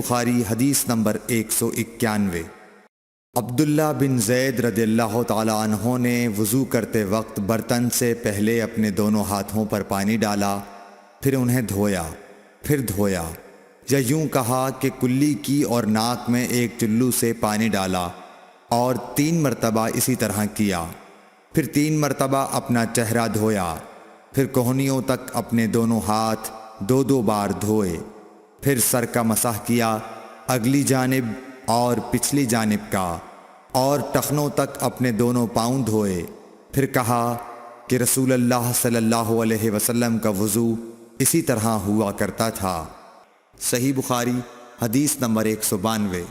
بخاری حدیث نمبر 191۔ عبداللہ بن زید رضی اللہ تعالی عنہ نے وضو کرتے وقت برتن سے پہلے اپنے دونوں ہاتھوں پر پانی ڈالا، پھر انہیں دھویا، پھر دھویا، یا یوں کہا کہ کلی کی اور ناک میں ایک چلو سے پانی ڈالا اور 3 مرتبہ اسی طرح کیا، پھر 3 مرتبہ اپنا چہرہ دھویا، پھر کوہنیوں تک اپنے دونوں ہاتھ 2 بار دھوئے، پھر سر کا مسح کیا، اگلی جانب اور پچھلی جانب کا، اور ٹخنوں تک اپنے دونوں پاؤں دھوئے، پھر کہا کہ رسول اللہ صلی اللہ علیہ وسلم کا وضو اسی طرح ہوا کرتا تھا۔ صحیح بخاری حدیث نمبر 192۔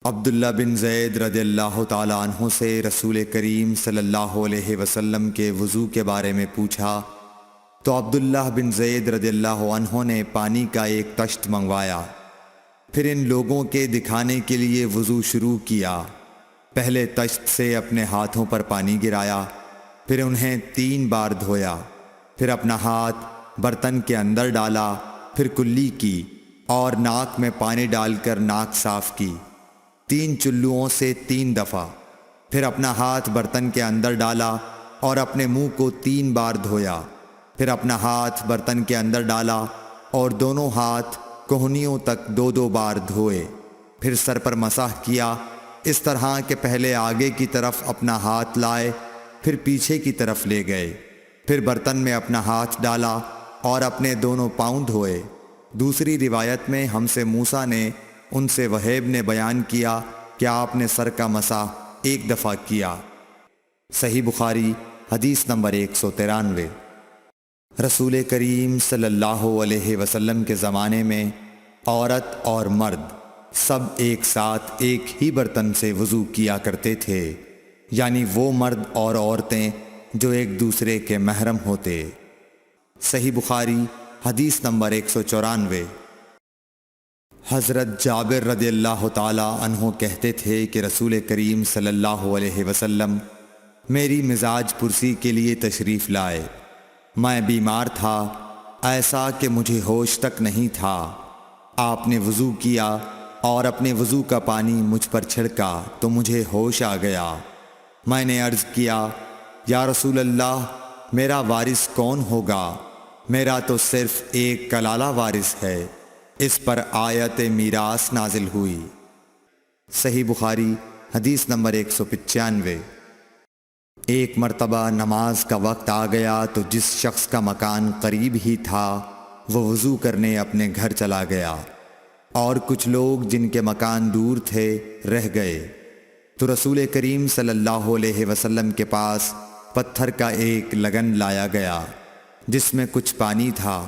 عبداللہ بن زید رضی اللہ تعالی عنہ سے رسول کریم صلی اللہ علیہ وسلم کے وضو کے بارے میں پوچھا تو عبداللہ بن زید رضی اللہ عنہ نے پانی کا ایک طشت منگوایا، پھر ان لوگوں کے دکھانے کے لیے وضو شروع کیا۔ پہلے طشت سے اپنے ہاتھوں پر پانی گرایا، پھر انہیں 3 بار دھویا، پھر اپنا ہاتھ برتن کے اندر ڈالا، پھر کلی کی اور ناک میں پانی ڈال کر ناک صاف کی 3 چلوؤں سے 3 دفعہ، پھر اپنا ہاتھ برتن کے اندر ڈالا اور اپنے منہ کو 3 بار دھویا، پھر اپنا ہاتھ برتن کے اندر ڈالا اور دونوں ہاتھ کوہنیوں تک 2 بار دھوئے، پھر سر پر مسح کیا، اس طرح کہ پہلے آگے کی طرف اپنا ہاتھ لائے، پھر پیچھے کی طرف لے گئے، پھر برتن میں اپنا ہاتھ ڈالا اور اپنے دونوں پاؤں دھوئے۔ دوسری روایت میں ہم سے موسیٰ نے ان سے وہیب نے بیان کیا کہ آپ نے سر کا مسح 1 دفعہ کیا۔ صحیح بخاری حدیث نمبر 193۔ رسول کریم صلی اللہ علیہ وسلم کے زمانے میں عورت اور مرد سب ایک ساتھ ایک ہی برتن سے وضو کیا کرتے تھے، یعنی وہ مرد اور عورتیں جو ایک دوسرے کے محرم ہوتے۔ صحیح بخاری حدیث نمبر 194۔ حضرت جابر رضی اللہ تعالی عنہ کہتے تھے کہ رسول کریم صلی اللہ علیہ وسلم میری مزاج پرسی کے لیے تشریف لائے۔ میں بیمار تھا، ایسا کہ مجھے ہوش تک نہیں تھا۔ آپ نے وضو کیا اور اپنے وضو کا پانی مجھ پر چھڑکا تو مجھے ہوش آ گیا۔ میں نے عرض کیا، یا رسول اللہ، میرا وارث کون ہوگا؟ میرا تو صرف ایک کلالہ وارث ہے۔ اس پر آیت میراث نازل ہوئی۔ صحیح بخاری حدیث نمبر 195۔ ایک مرتبہ نماز کا وقت آ گیا تو جس شخص کا مکان قریب ہی تھا وہ وضو کرنے اپنے گھر چلا گیا، اور کچھ لوگ جن کے مکان دور تھے رہ گئے، تو رسول کریم صلی اللہ علیہ وسلم کے پاس پتھر کا ایک لگن لایا گیا جس میں کچھ پانی تھا،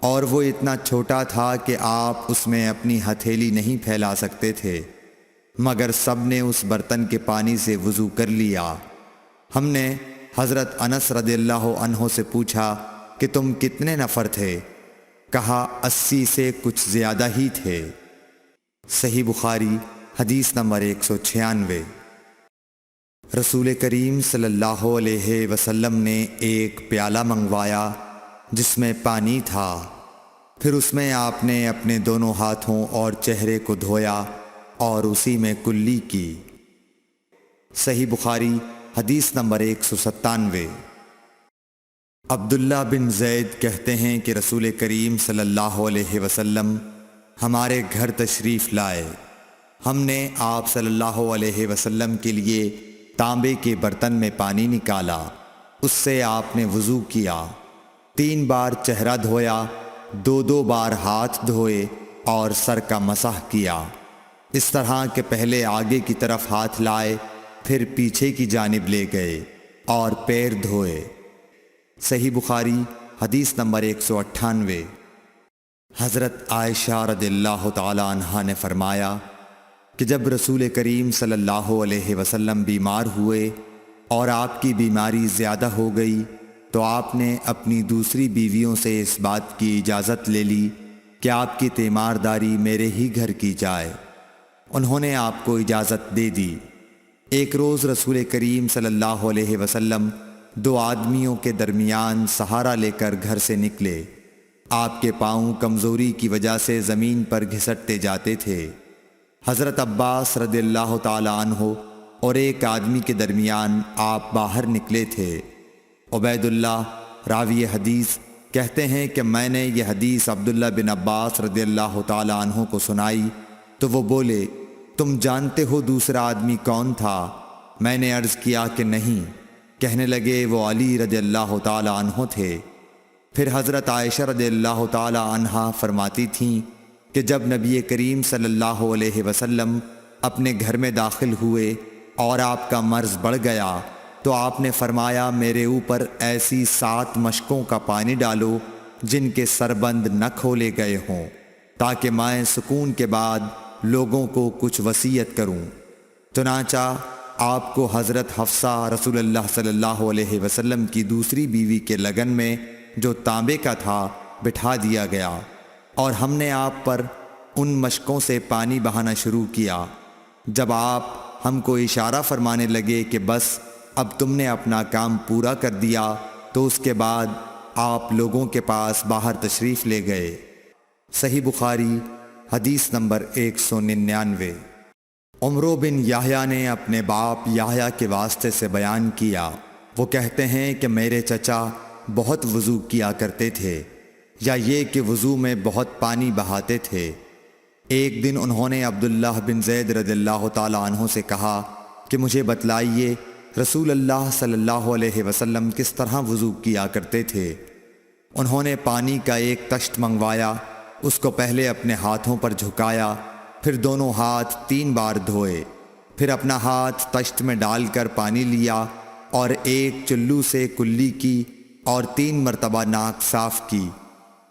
اور وہ اتنا چھوٹا تھا کہ آپ اس میں اپنی ہتھیلی نہیں پھیلا سکتے تھے، مگر سب نے اس برتن کے پانی سے وضو کر لیا۔ ہم نے حضرت انس رضی اللہ عنہ سے پوچھا کہ تم کتنے نفر تھے؟ کہا 80 سے کچھ زیادہ ہی تھے۔ صحیح بخاری حدیث نمبر 196۔ رسول کریم صلی اللہ علیہ وسلم نے ایک پیالہ منگوایا جس میں پانی تھا، پھر اس میں آپ نے اپنے دونوں ہاتھوں اور چہرے کو دھویا اور اسی میں کلی کی۔ صحیح بخاری حدیث نمبر 197۔ عبداللہ بن زید کہتے ہیں کہ رسول کریم صلی اللہ علیہ وسلم ہمارے گھر تشریف لائے۔ ہم نے آپ صلی اللہ علیہ وسلم کے لیے تانبے کے برتن میں پانی نکالا، اس سے آپ نے وضو کیا، 3 بار چہرہ دھویا، 2 بار ہاتھ دھوئے اور سر کا مسح کیا، اس طرح کہ پہلے آگے کی طرف ہاتھ لائے، پھر پیچھے کی جانب لے گئے اور پیر دھوئے۔ صحیح بخاری حدیث نمبر 198۔ حضرت عائشہ رضی اللہ تعالی عنہا نے فرمایا کہ جب رسول کریم صلی اللہ علیہ وسلم بیمار ہوئے اور آپ کی بیماری زیادہ ہو گئی تو آپ نے اپنی دوسری بیویوں سے اس بات کی اجازت لے لی کہ آپ کی تیمارداری میرے ہی گھر کی جائے۔ انہوں نے آپ کو اجازت دے دی۔ ایک روز رسول کریم صلی اللہ علیہ وسلم 2 آدمیوں کے درمیان سہارا لے کر گھر سے نکلے۔ آپ کے پاؤں کمزوری کی وجہ سے زمین پر گھسٹتے جاتے تھے۔ حضرت عباس رضی اللہ تعالی عنہ اور ایک آدمی کے درمیان آپ باہر نکلے تھے۔ عبید اللہ راوی حدیث کہتے ہیں کہ میں نے یہ حدیث عبداللہ بن عباس رضی اللہ تعالی عنہ کو سنائی تو وہ بولے، تم جانتے ہو دوسرا آدمی کون تھا؟ میں نے عرض کیا کہ نہیں۔ کہنے لگے وہ علی رضی اللہ تعالی عنہ تھے۔ پھر حضرت عائشہ رضی اللہ تعالی عنہا فرماتی تھیں کہ جب نبی کریم صلی اللہ علیہ وسلم اپنے گھر میں داخل ہوئے اور آپ کا مرض بڑھ گیا تو آپ نے فرمایا میرے اوپر ایسی 7 مشکوں کا پانی ڈالو جن کے سربند نہ کھولے گئے ہوں، تاکہ میں سکون کے بعد لوگوں کو کچھ وصیت کروں۔ چنانچہ آپ کو حضرت حفصہ رسول اللہ صلی اللہ علیہ وسلم کی دوسری بیوی کے لگن میں جو تانبے کا تھا بٹھا دیا گیا، اور ہم نے آپ پر ان مشکوں سے پانی بہانا شروع کیا۔ جب آپ ہم کو اشارہ فرمانے لگے کہ بس اب تم نے اپنا کام پورا کر دیا تو اس کے بعد آپ لوگوں کے پاس باہر تشریف لے گئے۔ صحیح بخاری حدیث نمبر 199۔ عمرو بن یحییٰ نے اپنے باپ یحییٰ کے واسطے سے بیان کیا، وہ کہتے ہیں کہ میرے چچا بہت وضو کیا کرتے تھے، یا یہ کہ وضو میں بہت پانی بہاتے تھے۔ ایک دن انہوں نے عبداللہ بن زید رضی اللہ تعالی عنہ سے کہا کہ مجھے بتلائیے رسول اللہ صلی اللہ علیہ وسلم کس طرح وضو کیا کرتے تھے۔ انہوں نے پانی کا ایک تشت منگوایا، اس کو پہلے اپنے ہاتھوں پر جھکایا، پھر دونوں ہاتھ 3 بار دھوئے، پھر اپنا ہاتھ تشت میں ڈال کر پانی لیا اور ایک چلو سے کلی کی اور 3 مرتبہ ناک صاف کی،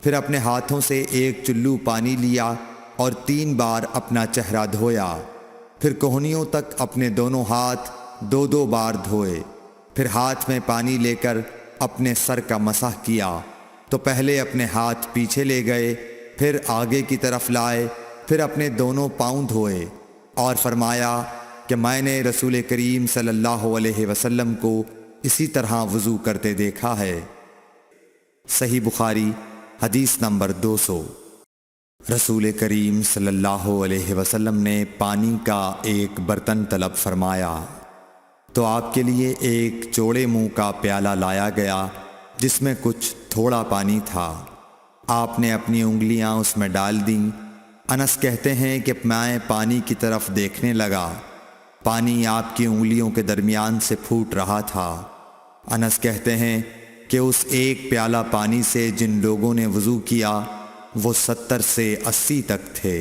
پھر اپنے ہاتھوں سے ایک چلو پانی لیا اور 3 بار اپنا چہرہ دھویا، پھر کوہنیوں تک اپنے دونوں ہاتھ 2 بار دھوئے، پھر ہاتھ میں پانی لے کر اپنے سر کا مسح کیا تو پہلے اپنے ہاتھ پیچھے لے گئے، پھر آگے کی طرف لائے، پھر اپنے دونوں پاؤں دھوئے اور فرمایا کہ میں نے رسول کریم صلی اللہ علیہ وسلم کو اسی طرح وضو کرتے دیکھا ہے۔ صحیح بخاری حدیث نمبر 200۔ رسول کریم صلی اللہ علیہ وسلم نے پانی کا ایک برتن طلب فرمایا تو آپ کے لیے ایک چوڑے منہ کا پیالہ لایا گیا جس میں کچھ تھوڑا پانی تھا۔ آپ نے اپنی انگلیاں اس میں ڈال دیں۔ انس کہتے ہیں کہ میں پانی کی طرف دیکھنے لگا، پانی آپ کی انگلیوں کے درمیان سے پھوٹ رہا تھا۔ انس کہتے ہیں کہ اس ایک پیالہ پانی سے جن لوگوں نے وضو کیا وہ 70 سے 80 تک تھے۔